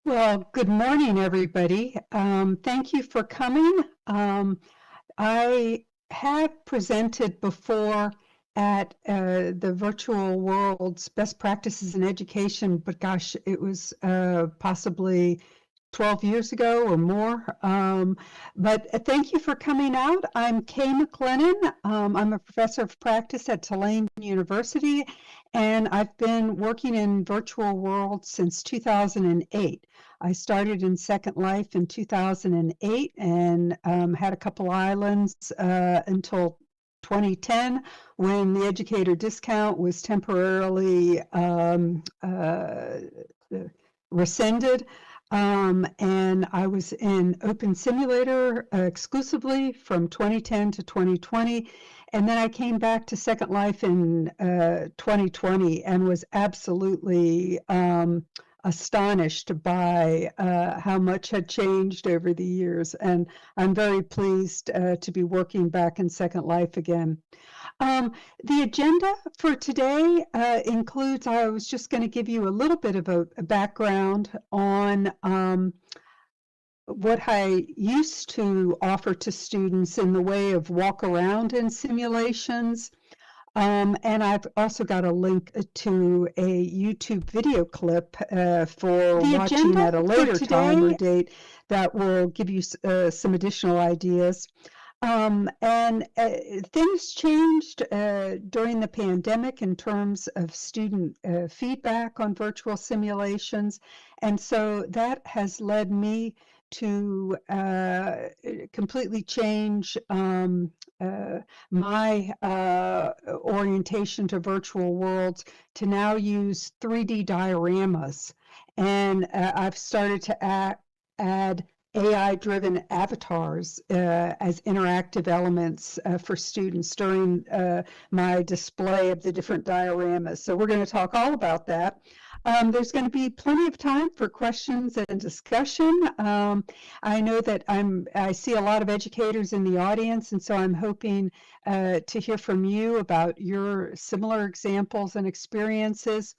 Well, good morning, everybody. Thank you for coming. I have presented before at the Virtual World's Best Practices in Education, but gosh, it was possibly 12 years ago or more. But thank you for coming out. I'm Kay McLennan. I'm a professor of practice at Tulane University, and I've been working in virtual world since 2008. I started in Second Life in 2008 and had a couple islands until 2010 when the educator discount was temporarily rescinded. And I was in Open Simulator exclusively from 2010 to 2020. And then I came back to Second Life in 2020 and was absolutely astonished by how much had changed over the years. And I'm very pleased to be working back in Second Life again. The agenda for today includes, I was just going to give you a little bit of a background on what I used to offer to students in the way of walk around in simulations. And I've also got a link to a YouTube video clip for watching at a later time or date that will give you some additional ideas. Things changed during the pandemic in terms of student feedback on virtual simulations. And so that has led me to completely change my orientation to virtual worlds to now use 3D dioramas. And I've started to add AI-driven avatars as interactive elements for students during my display of the different dioramas. So we're going to talk all about that. There's going to be plenty of time for questions and discussion. I know that I see a lot of educators in the audience, and so I'm hoping to hear from you about your similar examples and experiences.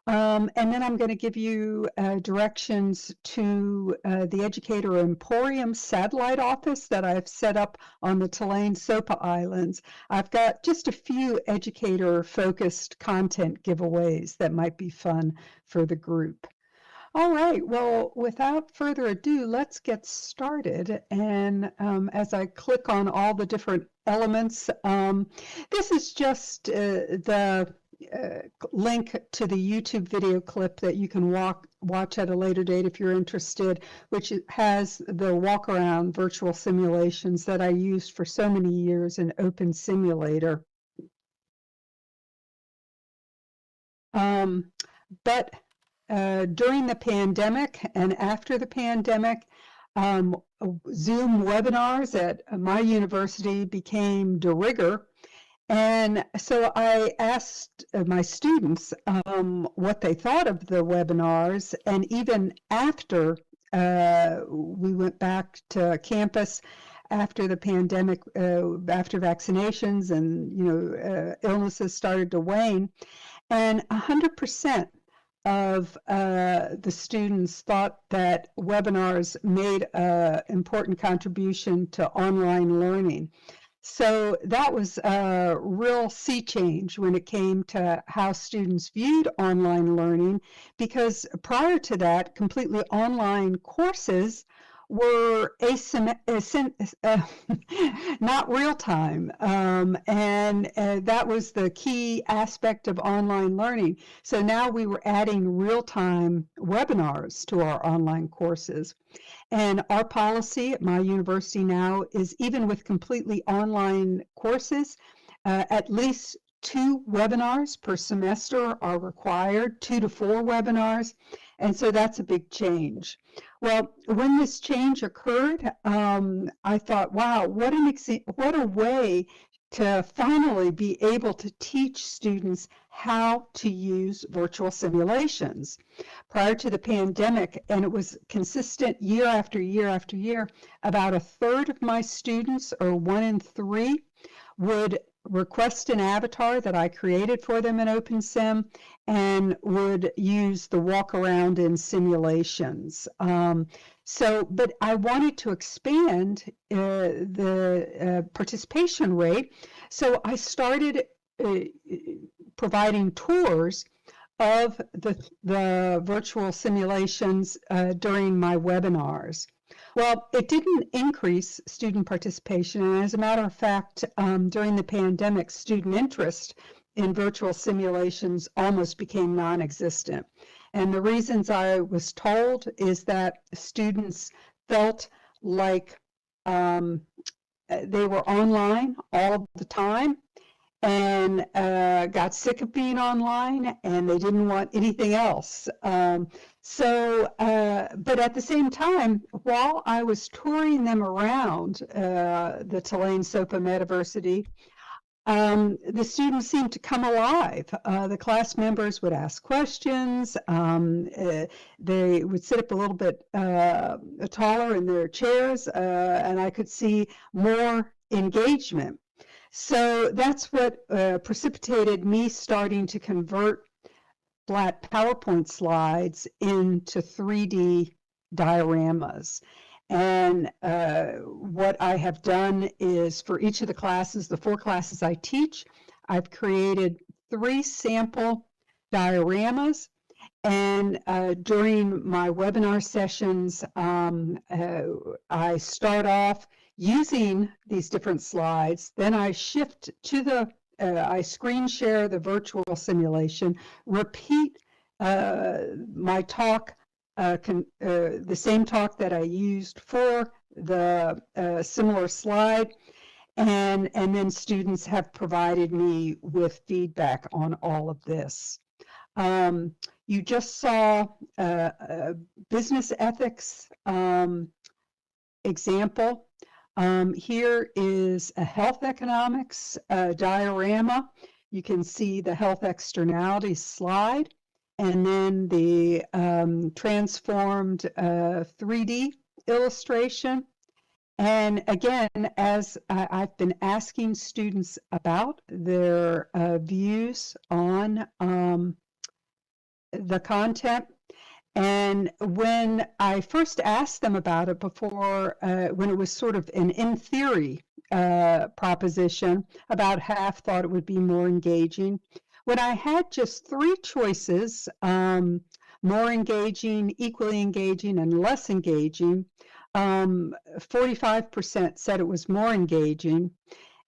And then I'm going to give you directions to the Educator Emporium satellite office that I've set up on the Tulane SOPA Islands. I've got just a few educator-focused content giveaways that might be fun for the group. All right, well, without further ado, let's get started. And as I click on all the different elements, this is just the link to the YouTube video clip that you can watch at a later date if you're interested, which has the walk around virtual simulations that I used for so many years in Open Simulator. But during the pandemic and after the pandemic, Zoom webinars at my university became de rigueur. And so I asked my students what they thought of the webinars, and even after we went back to campus after the pandemic, after vaccinations and illnesses started to wane, and 100% of the students thought that webinars made an important contribution to online learning. So that was a real sea change when it came to how students viewed online learning, because prior to that, completely online courses were not real time. And that was the key aspect of online learning. So now we were adding real time webinars to our online courses. And our policy at my university now is, even with completely online courses, at least 2 webinars per semester are required, 2 to 4 webinars. And so that's a big change. Well, when this change occurred, I thought, wow, what a way to finally be able to teach students how to use virtual simulations. Prior to the pandemic, and it was consistent year after year after year, about a third of my students, or 1 in 3, would request an avatar that I created for them in OpenSim and would use the walk around in simulations. But I wanted to expand the participation rate, so I started providing tours of the virtual simulations during my webinars. Well, it didn't increase student participation, and as a matter of fact, during the pandemic, student interest in virtual simulations almost became non-existent. And the reasons I was told is that students felt like they were online all the time, and got sick of being online, and they didn't want anything else. But at the same time, while I was touring them around the Tulane SOPA Metaversity, the students seemed to come alive. The class members would ask questions. They would sit up a little bit taller in their chairs, and I could see more engagement. So that's what precipitated me starting to convert flat PowerPoint slides into 3D dioramas. And what I have done is, for each of the classes, the 4 classes I teach, I've created 3 sample dioramas. And during my webinar sessions, I start off using these different slides, then I shift to I screen share the virtual simulation, repeat my talk, the same talk that I used for the similar slide, and then students have provided me with feedback on all of this. You just saw a business ethics example. Here is a health economics diorama. You can see the health externalities slide, and then the transformed 3D illustration. And again, as I've been asking students about their views on the content, and when I first asked them about it before, when it was sort of an in theory proposition, about half thought it would be more engaging. When I had just 3 choices, more engaging, equally engaging, and less engaging, 45% said it was more engaging.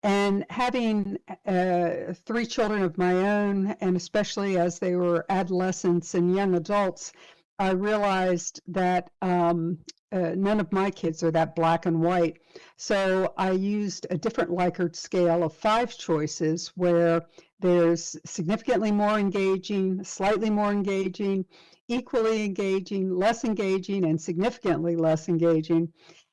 And having 3 children of my own, and especially as they were adolescents and young adults, I realized that none of my kids are that black and white. So I used a different Likert scale of 5 choices, where there's significantly more engaging, slightly more engaging, equally engaging, less engaging, and significantly less engaging.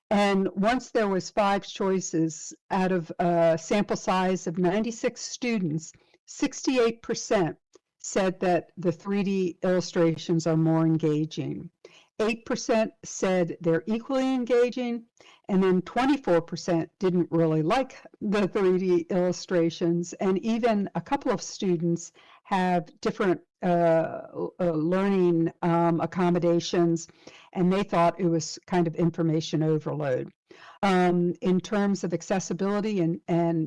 And once there was 5 choices out of a sample size of 96 students, 68% said that the 3D illustrations are more engaging. 8% said they're equally engaging, and then 24% didn't really like the 3D illustrations, and even a couple of students have different learning accommodations, and they thought it was kind of information overload. In terms of accessibility and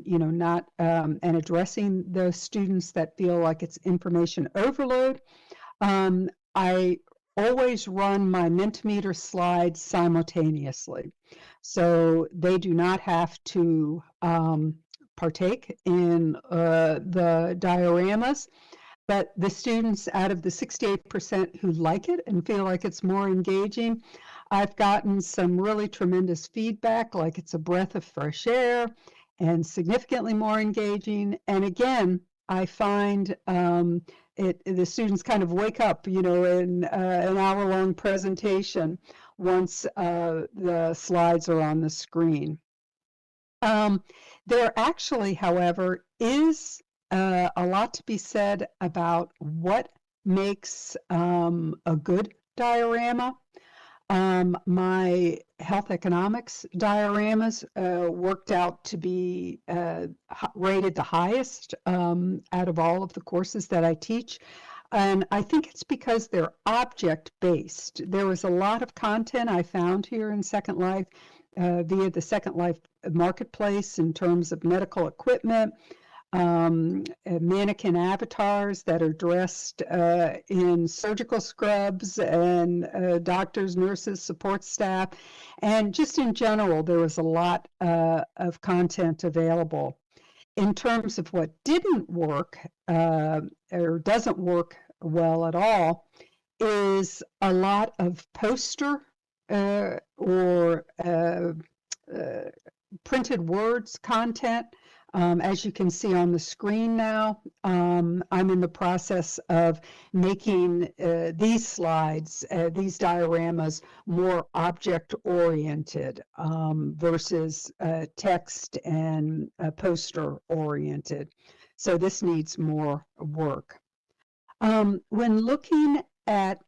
not and addressing those students that feel like it's information overload, I always run my Mentimeter slides simultaneously. So they do not have to partake in the dioramas, but the students out of the 68% who like it and feel like it's more engaging, I've gotten some really tremendous feedback, like it's a breath of fresh air and significantly more engaging. And again, I find the students kind of wake up, in an hour-long presentation once the slides are on the screen. There actually, however, is a lot to be said about what makes a good diorama. My health economics dioramas worked out to be rated the highest out of all of the courses that I teach. And I think it's because they're object-based. There was a lot of content I found here in Second Life via the Second Life marketplace in terms of medical equipment, mannequin avatars that are dressed in surgical scrubs, and doctors, nurses, support staff, and just in general, there was a lot of content available. In terms of what didn't work or doesn't work well at all is a lot of poster or printed words content. As you can see on the screen now, I'm in the process of making these slides, these dioramas, more object-oriented versus text and poster-oriented. So this needs more work. When looking at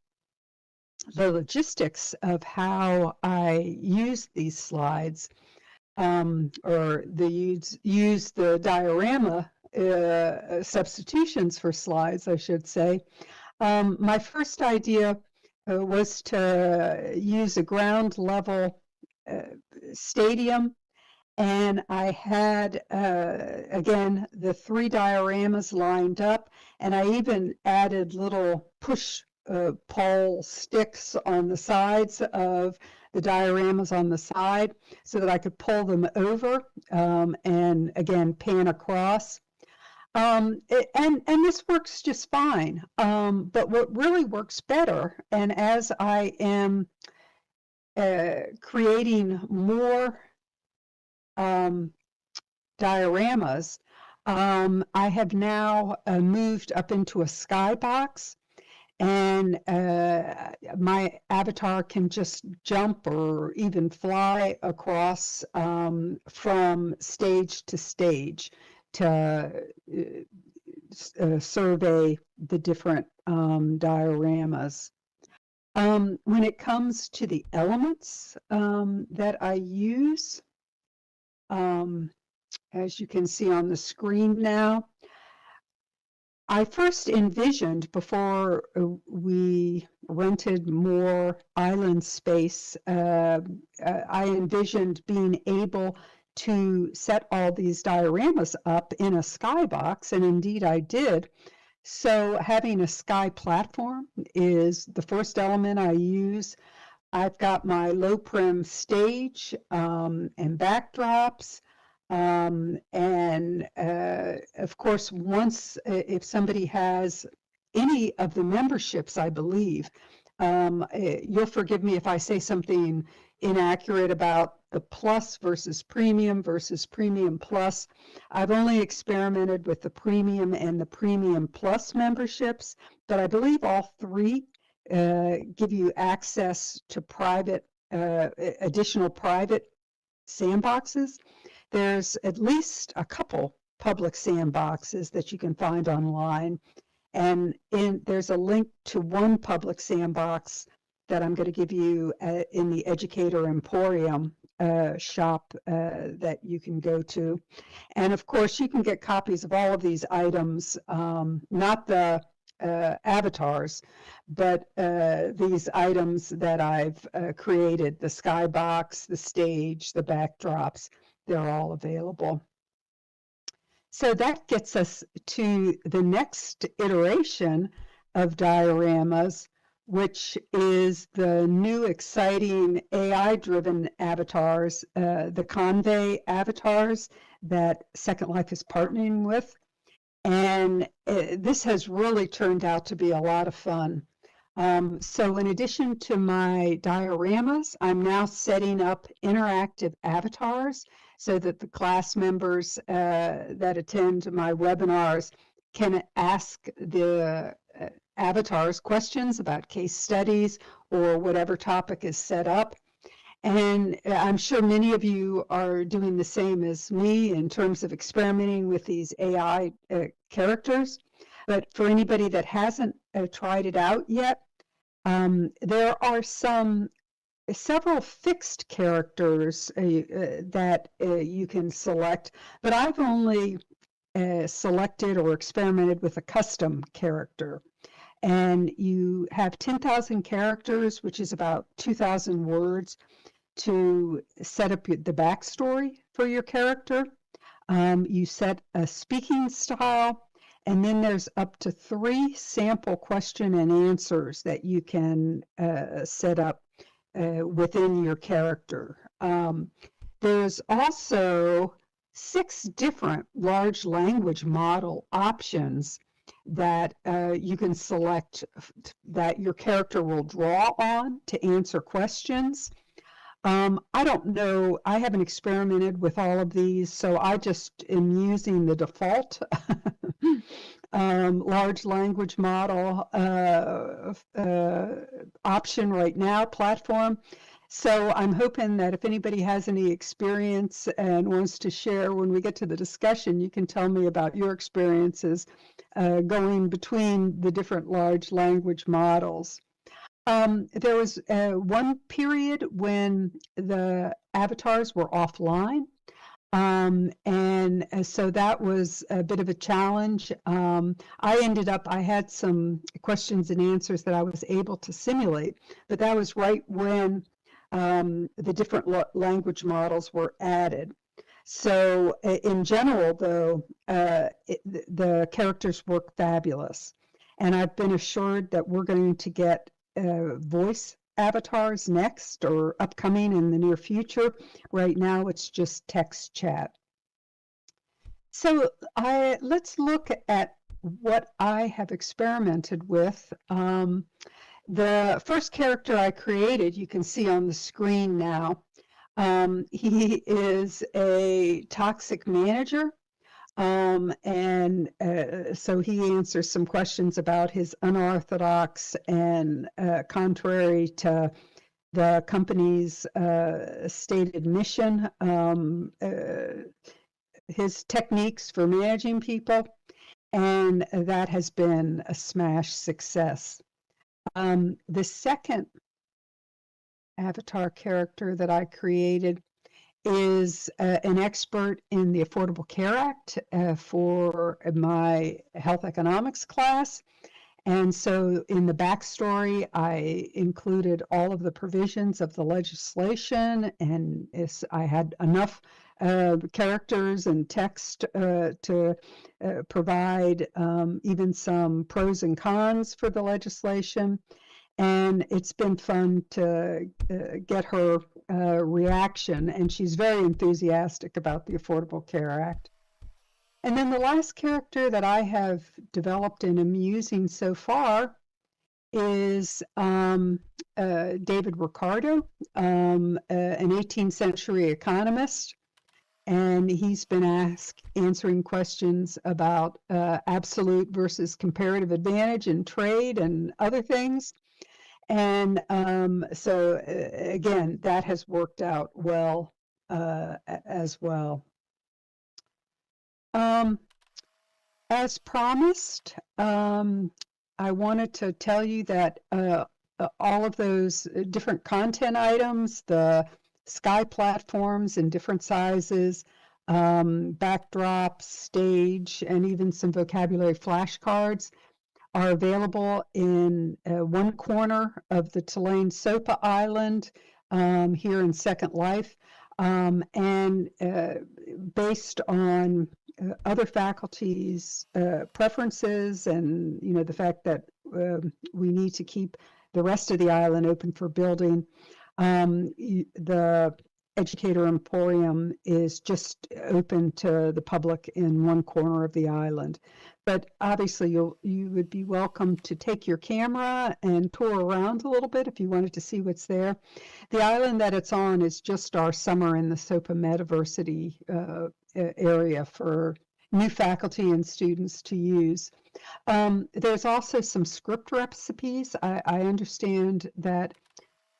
the logistics of how I use these slides, or use the diorama substitutions for slides, I should say. My first idea was to use a ground level stadium, and I had, again, the 3 dioramas lined up, and I even added little push pole sticks on the sides of the dioramas on the side so that I could pull them over and again pan across. And this works just fine. But what really works better, and as I am creating more dioramas, I have now moved up into a skybox. And my avatar can just jump or even fly across from stage to stage to survey the different dioramas. When it comes to the elements that I use, as you can see on the screen now, I first envisioned, before we rented more island space, I envisioned being able to set all these dioramas up in a skybox, and indeed I did. So having a sky platform is the first element I use. I've got my low prim stage and backdrops. And of course, once if somebody has any of the memberships, I believe, you'll forgive me if I say something inaccurate about the plus versus premium plus. I've only experimented with the premium and the premium plus memberships, but I believe all 3 give you access to private, additional private sandboxes. There's at least a couple public sandboxes that you can find online. And there's a link to one public sandbox that I'm going to give you in the Educator Emporium shop that you can go to. And of course, you can get copies of all of these items, not the avatars, but these items that I've created, the skybox, the stage, the backdrops, they're all available. So that gets us to the next iteration of dioramas, which is the new exciting AI-driven avatars, the Convey avatars that Second Life is partnering with. And this has really turned out to be a lot of fun. So in addition to my dioramas, I'm now setting up interactive avatars so that the class members that attend my webinars can ask the avatars questions about case studies or whatever topic is set up. And I'm sure many of you are doing the same as me in terms of experimenting with these AI characters. But for anybody that hasn't tried it out yet, there are several fixed characters that you can select, but I've only selected or experimented with a custom character. And you have 10,000 characters, which is about 2,000 words, to set up the backstory for your character. You set a speaking style, and then there's up to 3 sample question and answers that you can set up within your character. There's also 6 different large language model options that you can select that your character will draw on to answer questions. I don't know, I haven't experimented with all of these, so I just am using the default large language model option right now, platform. So I'm hoping that if anybody has any experience and wants to share when we get to the discussion, you can tell me about your experiences going between the different large language models. There was one period when the avatars were offline, and so that was a bit of a challenge. I had some questions and answers that I was able to simulate, but that was right when the different language models were added. So in general, though, the characters work fabulous. And I've been assured that we're going to get voice avatars next or upcoming in the near future. Right now, it's just text chat. So let's look at what I have experimented with. The first character I created, you can see on the screen now. He is a toxic manager. So he answers some questions about his unorthodox and contrary to the company's stated mission, his techniques for managing people, and that has been a smash success. The second avatar character that I created is an expert in the Affordable Care Act for my health economics class. And so in the backstory, I included all of the provisions of the legislation, and I had enough characters and text to provide even some pros and cons for the legislation. And it's been fun to get her reaction, and she's very enthusiastic about the Affordable Care Act. And then the last character that I have developed and am using so far is David Ricardo, an 18th century economist. And he's been answering questions about absolute versus comparative advantage in trade and other things. And so again, that has worked out well as well. As promised, I wanted to tell you that all of those different content items, the Sky platforms in different sizes, backdrops, stage, and even some vocabulary flashcards are available in one corner of the Tulane SOPA Island here in Second Life. And based on other faculties' preferences and, the fact that we need to keep the rest of the island open for building, the Educator Emporium is just open to the public in one corner of the island. But obviously you would be welcome to take your camera and tour around a little bit if you wanted to see what's there. The island that it's on is just our Summer in the SOPA Metaversity area for new faculty and students to use. There's also some script recipes. I understand that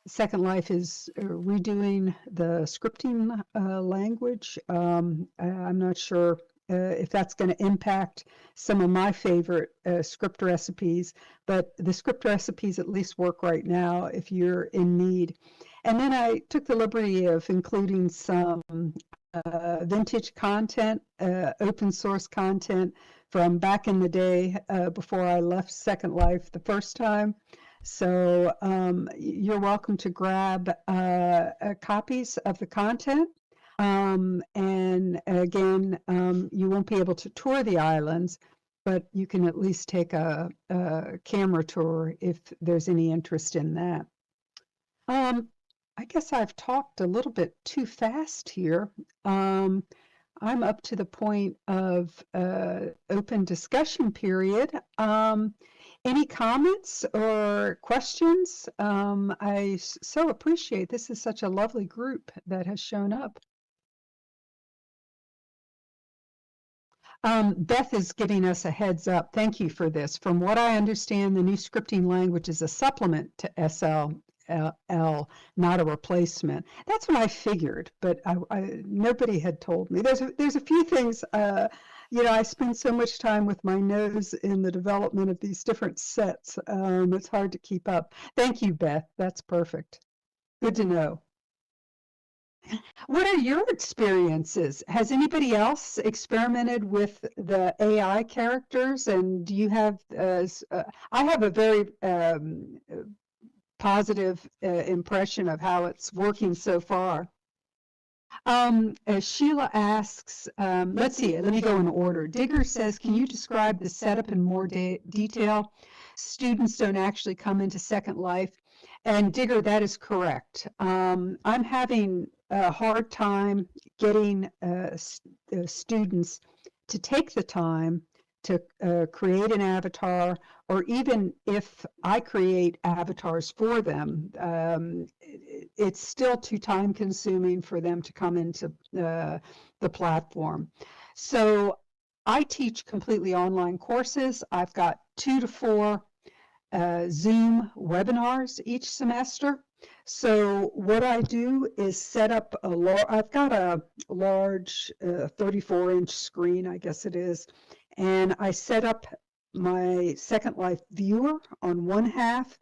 Second Life is redoing the scripting language. I'm not sure if that's going to impact some of my favorite script recipes, but the script recipes at least work right now if you're in need. And then I took the liberty of including some vintage content, open source content from back in the day before I left Second Life the first time. So you're welcome to grab copies of the content. And again, you won't be able to tour the islands, but you can at least take a camera tour if there's any interest in that. I guess I've talked a little bit too fast here. I'm up to the point of open discussion period. Any comments or questions? I so appreciate this is such a lovely group that has shown up. Beth is giving us a heads up. Thank you for this. From what I understand, the new scripting language is a supplement to SLL, not a replacement. That's what I figured, but nobody had told me. There's a few things. I spend so much time with my nose in the development of these different sets. It's hard to keep up. Thank you, Beth. That's perfect. Good to know. What are your experiences? Has anybody else experimented with the AI characters? And do you have, I have a very positive impression of how it's working so far. Sheila asks, let's see, let me go in order. Digger says, can you describe the setup in more detail? Students don't actually come into Second Life. And Digger, that is correct. I'm having a hard time getting students to take the time to create an avatar, or even if I create avatars for them, it's still too time consuming for them to come into the platform. So I teach completely online courses. I've got 2 to 4 Zoom webinars each semester. So what I do is set up I've got a large 34-inch screen, I guess it is, and I set up my Second Life viewer on one half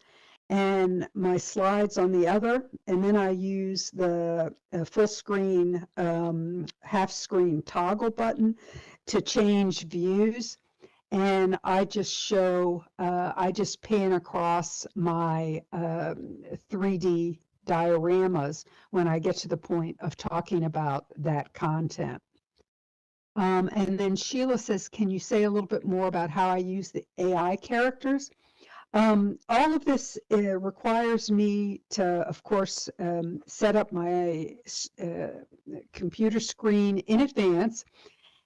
and my slides on the other, and then I use the full screen, half screen toggle button to change views. And I just show, I just pan across my 3D dioramas when I get to the point of talking about that content. And then Sheila says, can you say a little bit more about how I use the AI characters? All of this requires me to, of course, set up my computer screen in advance.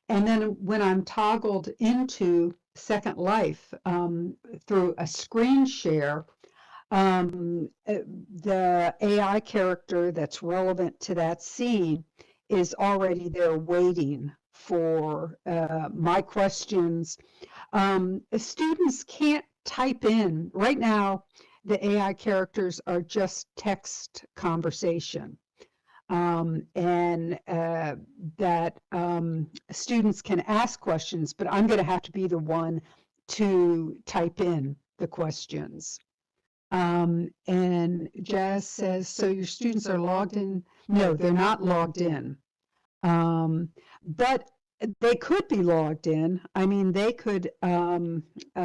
And then when I'm toggled into Second Life through a screen share, the AI character that's relevant to that scene is already there waiting for my questions. Students can't type in. Right now, the AI characters are just text conversation. And that students can ask questions, but I'm going to have to be the one to type in the questions. And Jazz says, so your students are logged in? No, they're not logged in. But They could be logged in. I mean, they could come in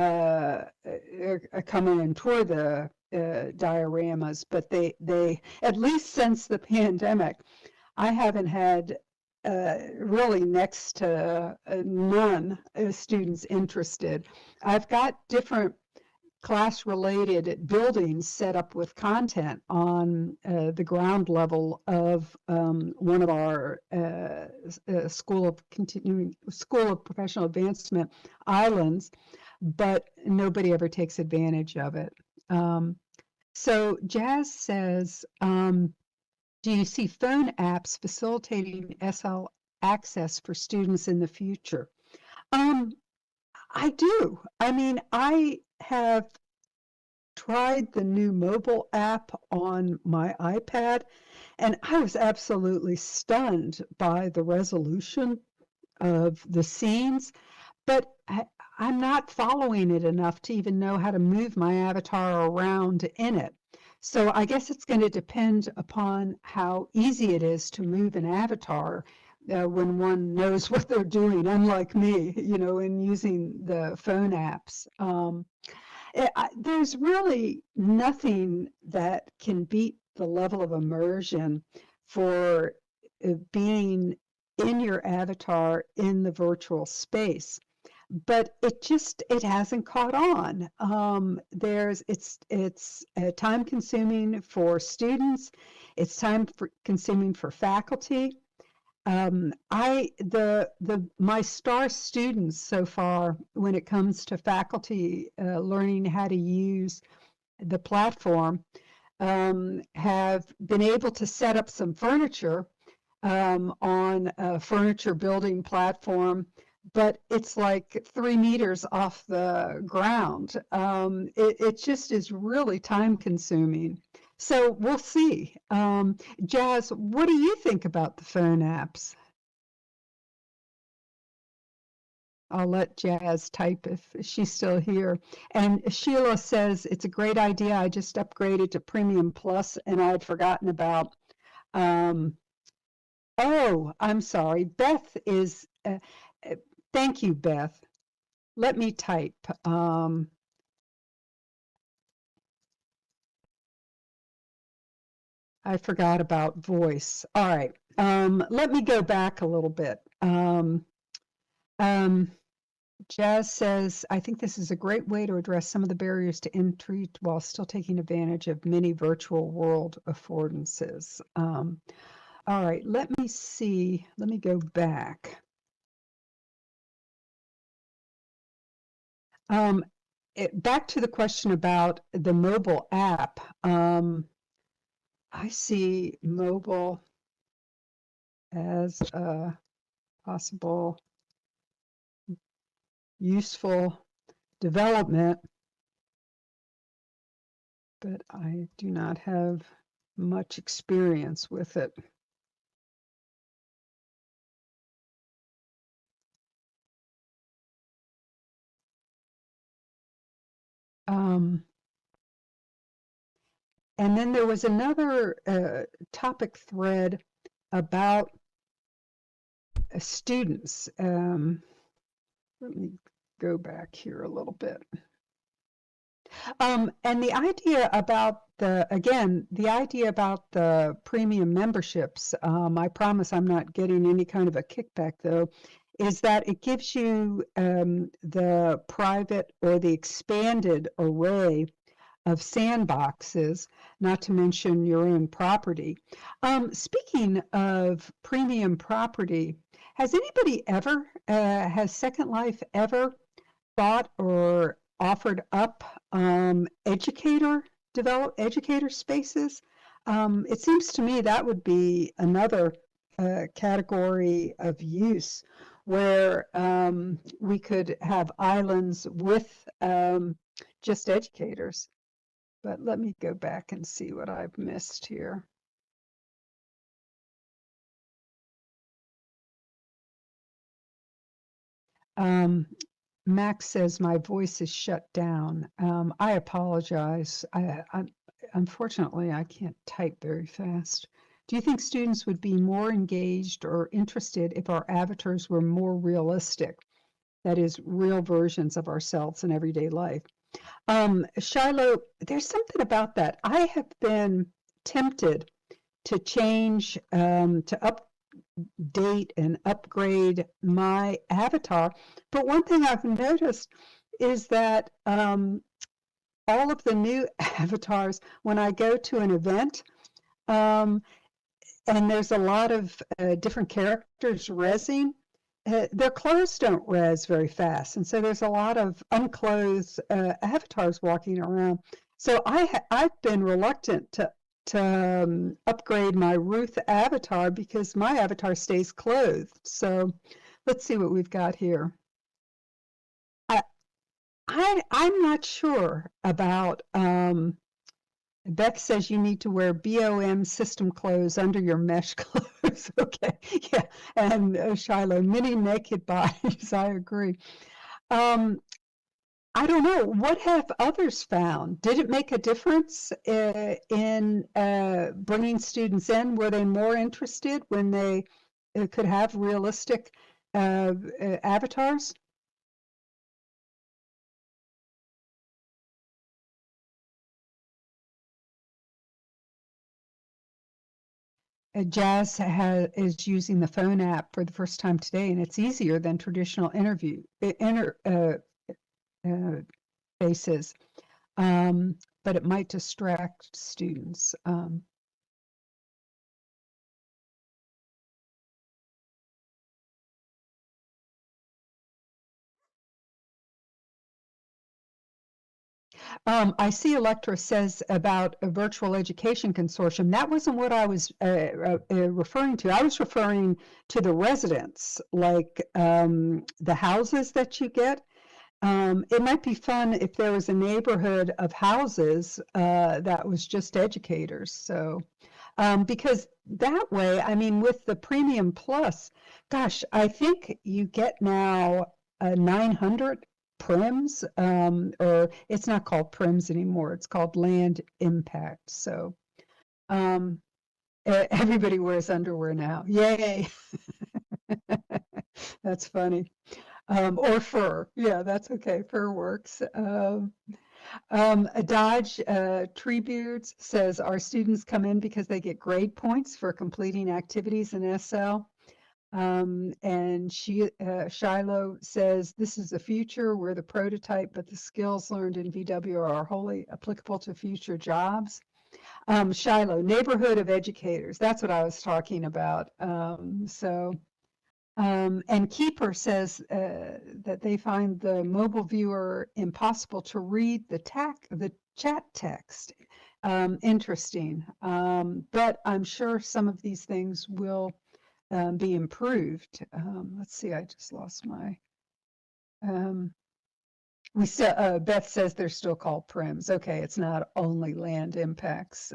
and tour the dioramas, but they at least since the pandemic, I haven't had really next to none students interested. I've got different class-related buildings set up with content on the ground level of one of our School of Professional Advancement islands, but nobody ever takes advantage of it. So Jazz says, do you see phone apps facilitating SL access for students in the future? I do. I mean, I have tried the new mobile app on my iPad, and I was absolutely stunned by the resolution of the scenes, but I'm not following it enough to even know how to move my avatar around in it. So I guess it's going to depend upon how easy it is to move an avatar when one knows what they're doing, unlike me, in using the phone apps. There's really nothing that can beat the level of immersion for being in your avatar in the virtual space. But it hasn't caught on. It's time consuming for students. It's consuming for faculty. My star students so far, when it comes to faculty learning how to use the platform, have been able to set up some furniture on a furniture building platform, but it's like 3 meters off the ground. It just is really time consuming. So we'll see. Jazz, what do you think about the phone apps? I'll let Jazz type if she's still here. And Sheila says, it's a great idea. I just upgraded to Premium Plus and I'd forgotten about. Oh, I'm sorry. Beth is, thank you, Beth. Let me type. I forgot about voice. All right. Let me go back a little bit. Jazz says, I think this is a great way to address some of the barriers to entry while still taking advantage of many virtual world affordances. All right, let me see. Let me go back. Back to the question about the mobile app. I see mobile as a possible useful development, but I do not have much experience with it. And then there was another topic thread about students. Let me go back here a little bit. And the idea about the idea about the premium memberships, I promise I'm not getting any kind of a kickback though, is that it gives you the private or the expanded array of sandboxes, not to mention your own property. Speaking of premium property, has anybody ever, has Second Life ever thought or offered up educator spaces? It seems to me that would be another category of use where we could have islands with just educators. But let me go back and see what I've missed here. Max says my voice is shut down. I apologize. Unfortunately, I can't type very fast. Do you think students would be more engaged or interested if our avatars were more realistic? That is, real versions of ourselves in everyday life. Shiloh, there's something about that. I have been tempted to change, to update and upgrade my avatar. But one thing I've noticed is that all of the new avatars, when I go to an event, um, and there's a lot of different characters rezzing, their clothes don't res very fast, and so there's a lot of unclothed avatars walking around. So I've been reluctant to upgrade my Ruth avatar because my avatar stays clothed. So let's see what we've got here. I'm not sure about. Beth says you need to wear BOM system clothes under your mesh clothes. Okay, yeah, and Shiloh, mini naked bodies. I agree. I don't know. What have others found? Did it make a difference in bringing students in? Were they more interested when they could have realistic avatars? Is using the phone app for the first time today, and it's easier than traditional faces, but it might distract students. I see Electra says about a virtual education consortium. That wasn't what I was referring to. I was referring to the residents, like the houses that you get. It might be fun if there was a neighborhood of houses that was just educators. So, because that way, I mean, with the Premium Plus, gosh, I think you get now 900 prims, or it's not called prims anymore. It's called land impact. So, everybody wears underwear now. Yay. That's funny. Or fur. Yeah, that's okay. Fur works. Dodge Treebeards says, our students come in because they get grade points for completing activities in SL. And Shiloh says, this is the future. We're the prototype, but the skills learned in VW are wholly applicable to future jobs. Shiloh, neighborhood of educators. That's what I was talking about. And Keeper says that they find the mobile viewer impossible to read the chat text. Interesting. But I'm sure some of these things will be improved. Let's see, I just lost my. Beth says they're still called prims. Okay, it's not only land impacts.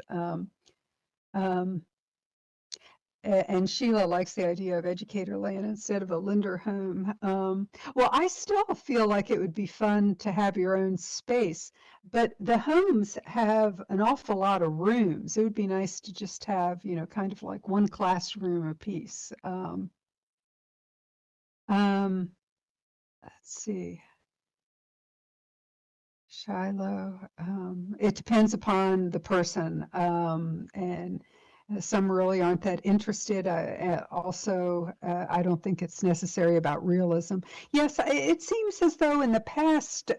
And Sheila likes the idea of educator land instead of a lender home. Well, I still feel like it would be fun to have your own space, but the homes have an awful lot of rooms. It would be nice to just have, kind of like one classroom apiece. Let's see. Shiloh, it depends upon the person, and some really aren't that interested. Also, I don't think it's necessary about realism. Yes, it seems as though in the past,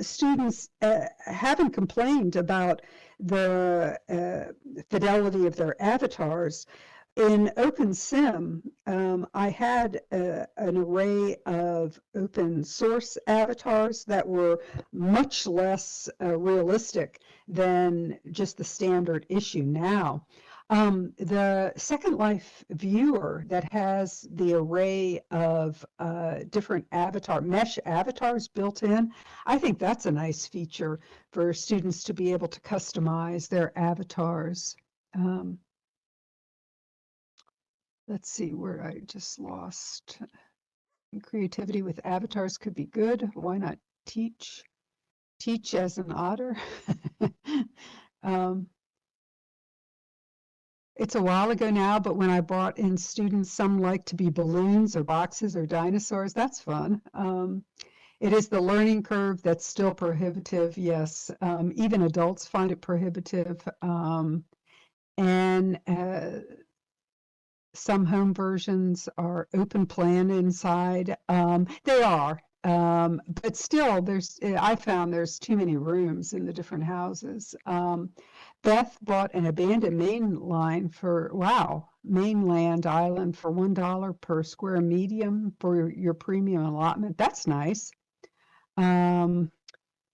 students haven't complained about the fidelity of their avatars. In OpenSim, I had an array of open source avatars that were much less realistic than just the standard issue now. The Second Life viewer that has the array of different mesh avatars built in, I think that's a nice feature for students to be able to customize their avatars. Let's see where I just lost. Creativity with avatars could be good. Why not teach? Teach as an otter. It's a while ago now, but when I brought in students, some like to be balloons or boxes or dinosaurs. That's fun. It is the learning curve that's still prohibitive. Yes, even adults find it prohibitive. And some home versions are open plan inside. They are, but still, I found there's too many rooms in the different houses. Beth bought an abandoned mainland island for $1 per square medium for your premium allotment. That's nice. And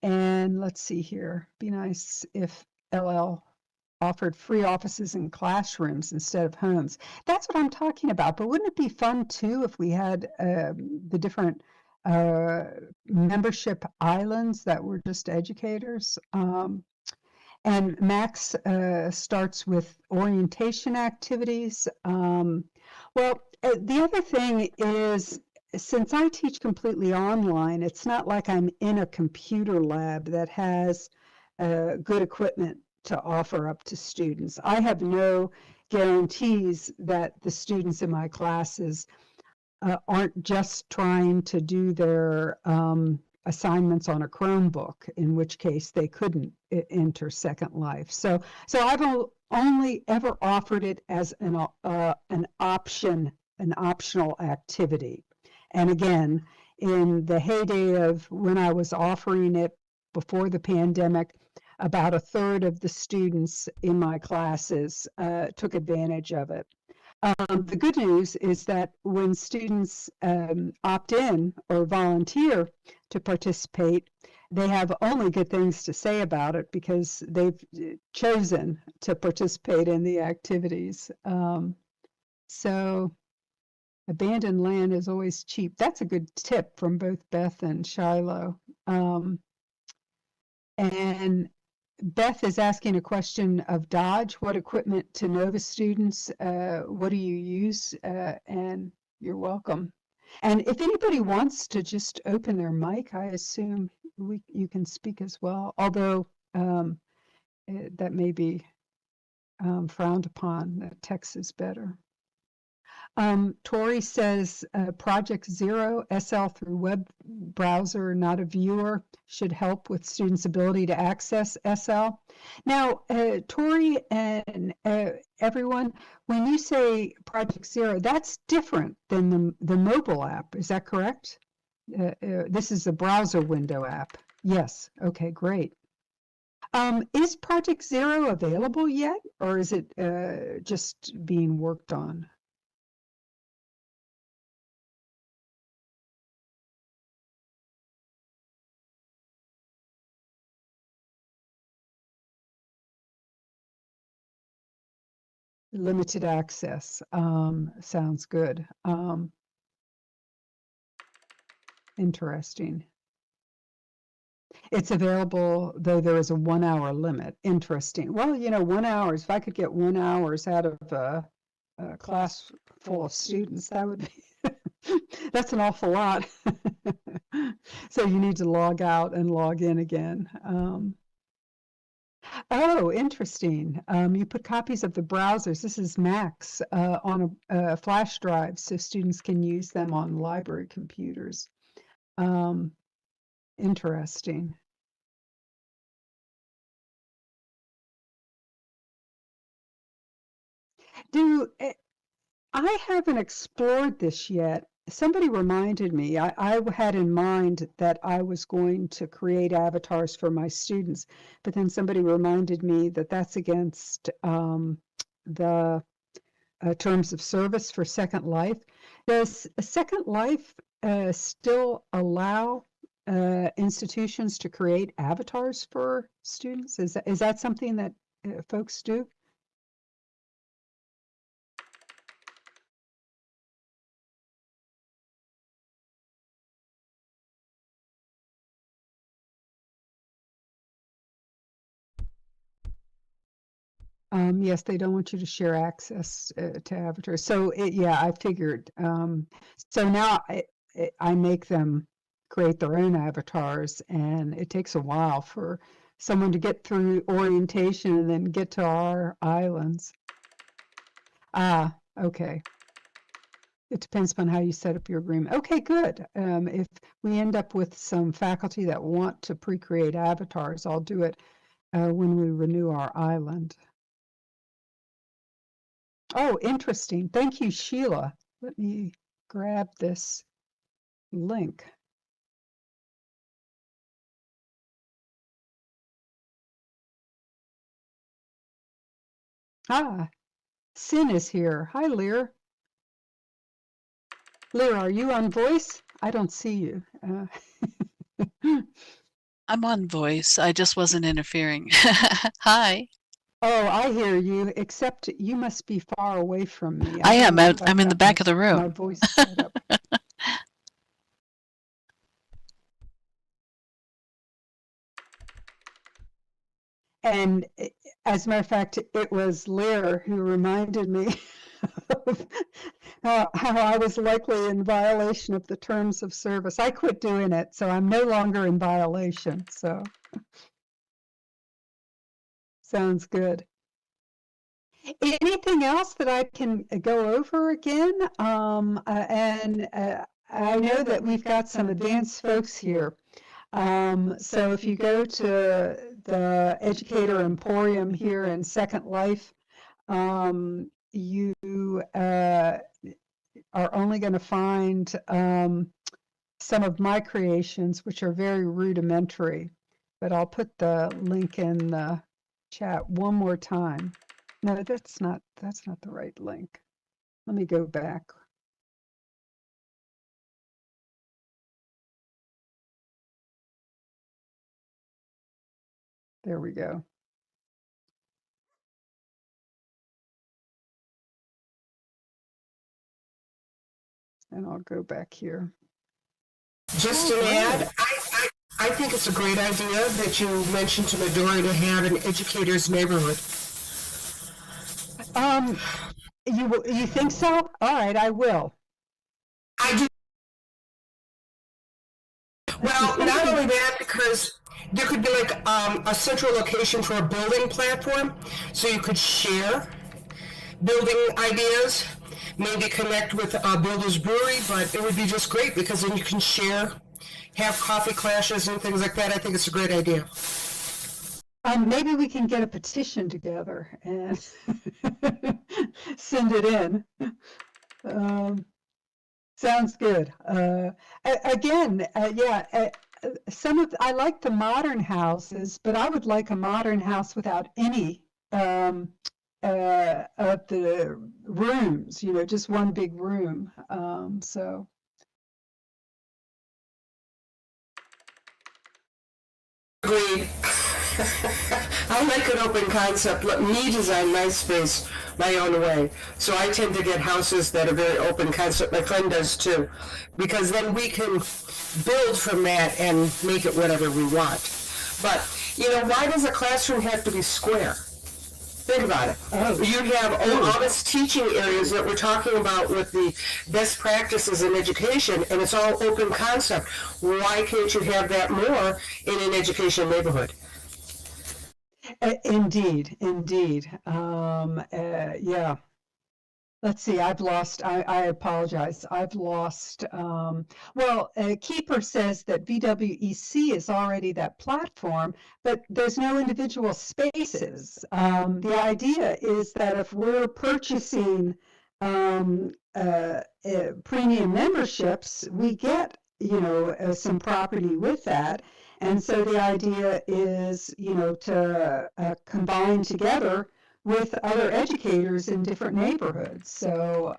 let's see here. Be nice if LL offered free offices and classrooms instead of homes. That's what I'm talking about. But wouldn't it be fun too if we had the different membership islands that were just educators? And Max starts with orientation activities. The other thing is, since I teach completely online, it's not like I'm in a computer lab that has good equipment to offer up to students. I have no guarantees that the students in my classes aren't just trying to do their assignments on a Chromebook, in which case they couldn't enter Second Life. So I've only ever offered it as an option, an optional activity. And again, in the heyday of when I was offering it before the pandemic, about a third of the students in my classes took advantage of it. The good news is that when students opt in or volunteer to participate, they have only good things to say about it because they've chosen to participate in the activities. So abandoned land is always cheap. That's a good tip from both Beth and Shiloh. And Beth is asking a question of Dodge. What equipment to Nova students? What do you use? And you're welcome. And if anybody wants to just open their mic, I assume you can speak as well, although that may be frowned upon. That text is better. Tori says Project Zero, SL through web browser, not a viewer, should help with students' ability to access SL. Now, Tori and everyone, when you say Project Zero, that's different than the mobile app. Is that correct? This is a browser window app. Yes. Okay, great. Is Project Zero available yet, or is it just being worked on? Limited access. Sounds good. Interesting. It's available, though there is a 1 hour limit. Interesting. Well, 1 hour, if I could get 1 hour out of a class full of students, that would be, that's an awful lot. So you need to log out and log in again. Oh, interesting. You put copies of the browsers. This is Max on a flash drive, so students can use them on library computers. Interesting. I haven't explored this yet. Somebody reminded me, I had in mind that I was going to create avatars for my students, but then somebody reminded me that that's against the terms of service for Second Life. Does Second Life still allow institutions to create avatars for students? Is that something that folks do? Yes, they don't want you to share access to avatars. So yeah, I figured. So now I make them create their own avatars, and it takes a while for someone to get through orientation and then get to our islands. Ah, okay. It depends upon how you set up your agreement. Okay, good. If we end up with some faculty that want to pre-create avatars, I'll do it when we renew our island. Oh, interesting. Thank you, Sheila. Let me grab this link. Ah, Sin is here. Hi, Lear. Lear, are you on voice? I don't see you. I'm on voice. I just wasn't interfering. Hi. Oh, I hear you, except you must be far away from me. I I don't am. know if I'm I've in the got back of the my room. voice set up. And as a matter of fact, it was Lear who reminded me of how I was likely in violation of the terms of service. I quit doing it, so I'm no longer in violation. So sounds good. Anything else that I can go over again? I know that we've got some advanced folks here. So if you go to the Educator Emporium here in Second Life, you are only going to find some of my creations, which are very rudimentary. But I'll put the link in the chat one more time. No, that's not the right link. Let me go back. There we go. And I'll go back here. Just to add, I think it's a great idea that you mentioned to Midori to have an educator's neighborhood. You think so? All right, I will. I do. Well, not only that, because there could be like a central location for a building platform, so you could share building ideas, maybe connect with Builders Brewery, but it would be just great because then you can share, have coffee clashes and things like that. I think it's a great idea. Maybe we can get a petition together and send it in. Sounds good. Again, yeah, I like the modern houses, but I would like a modern house without any of the rooms, just one big room. So. Agreed. I like an open concept. Let me design my space my own way. So I tend to get houses that are very open concept. My friend does too. Because then we can build from that and make it whatever we want. But, why does a classroom have to be square? Think about it. Oh. You have all this teaching areas that we're talking about with the best practices in education, and it's all open concept. Why can't you have that more in an education neighborhood? Indeed. Yeah. Let's see, I apologize. I've lost, Keeper says that VWEC is already that platform, but there's no individual spaces. The idea is that if we're purchasing premium memberships, we get, some property with that. And so the idea is, to combine together with other educators in different neighborhoods. So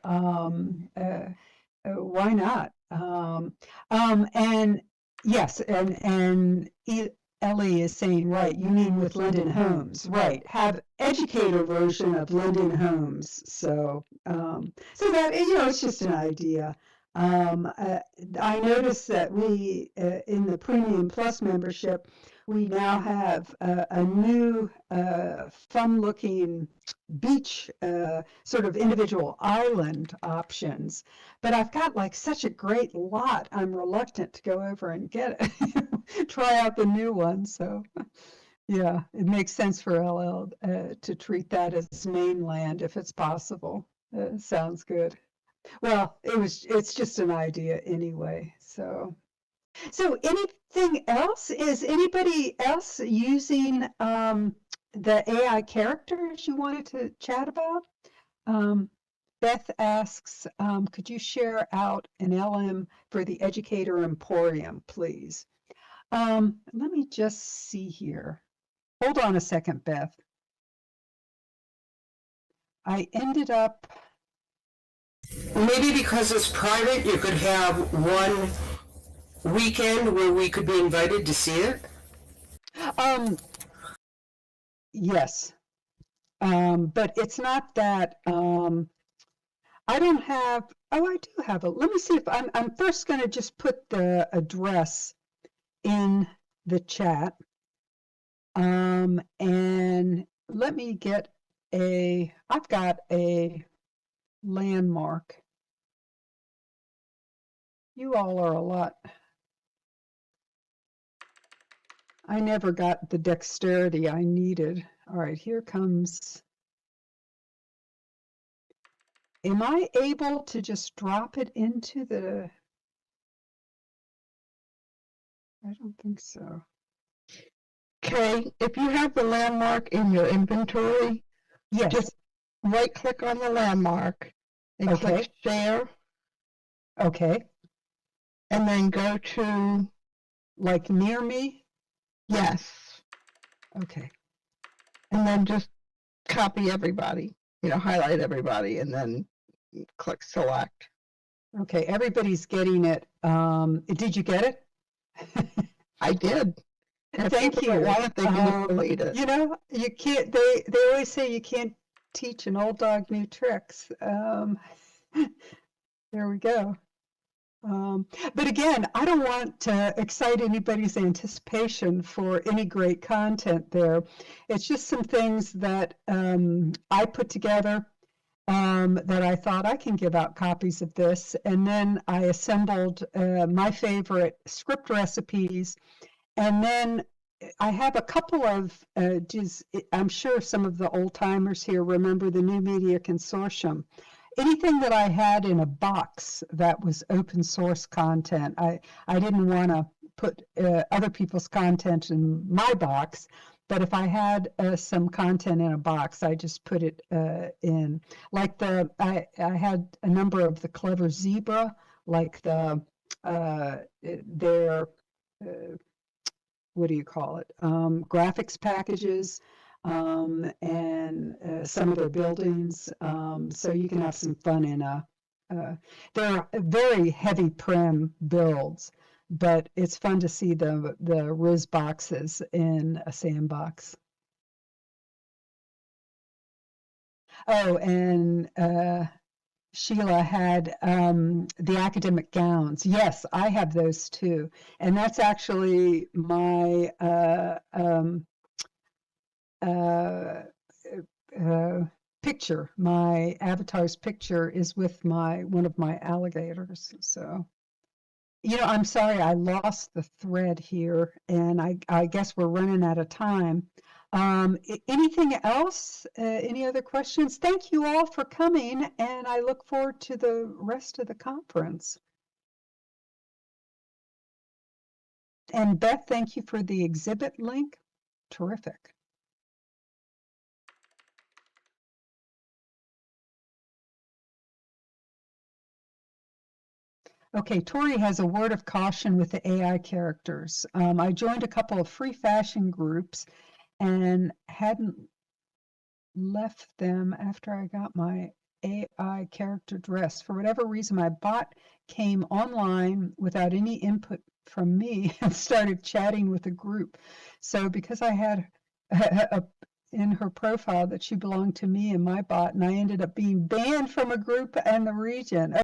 why not? And yes, and Ellie is saying, right, you mean with Linden Homes, right, have educator version of Linden Homes. So so that, it's just an idea. I noticed that we, in the Premium Plus membership, we now have a new fun-looking beach sort of individual island options. But I've got like such a great lot, I'm reluctant to go over and get it, try out the new one. So yeah, it makes sense for LL to treat that as mainland if it's possible. Sounds good. Well, it's just an idea anyway. So anything else? Is anybody else using the AI characters you wanted to chat about? Beth asks, could you share out an LM for the Educator Emporium, please? Let me just see here. Hold on a second, Beth. I ended up, Maybe because it's private, you could have one weekend where we could be invited to see it. yes. But it's not that, I don't have, oh, I do have let me see if I'm first going to just put the address in the chat. And let me get I've got a landmark. You all are a lot. I never got the dexterity I needed. All right, here comes. Am I able to just drop it into the? I don't think so. Okay, if you have the landmark in your inventory, Yes. just right-click on the landmark and Okay. click Share, Okay. and then go to Like near me? Yes, Okay. and then just copy everybody, highlight everybody, and then click Select. Okay. Everybody's getting it. Did you get it? I did. And if Thank people don't you. want it, they can just delete it. You know, you can't, they always say you can't teach an old dog new tricks. There we go. But again, I don't want to excite anybody's anticipation for any great content there. It's just some things that I put together that I thought I can give out copies of this. And then I assembled my favorite script recipes. And then I have a couple of, I'm sure some of the old timers here remember the New Media Consortium. Anything that I had in a box that was open source content, I didn't want to put other people's content in my box, but if I had some content in a box, I just put it in. Like I had a number of the Clever Zebra, like their what do you call it? Graphics packages, and some of their buildings. So you can have some fun in they're very heavy prem builds, but it's fun to see the Riz boxes in a sandbox. Oh, and Sheila had the academic gowns. Yes, I have those too. And that's actually my picture. My avatar's picture is with one of my alligators. So, I'm sorry I lost the thread here, and I guess we're running out of time. Anything else? Any other questions? Thank you all for coming, and I look forward to the rest of the conference. And Beth, thank you for the exhibit link. Terrific. Okay, Tori has a word of caution with the AI characters. I joined a couple of free fashion groups and hadn't left them after I got my AI character dress. For whatever reason, my bot came online without any input from me and started chatting with the group. So because I had in her profile that she belonged to me and my bot, and I ended up being banned from a group and the region.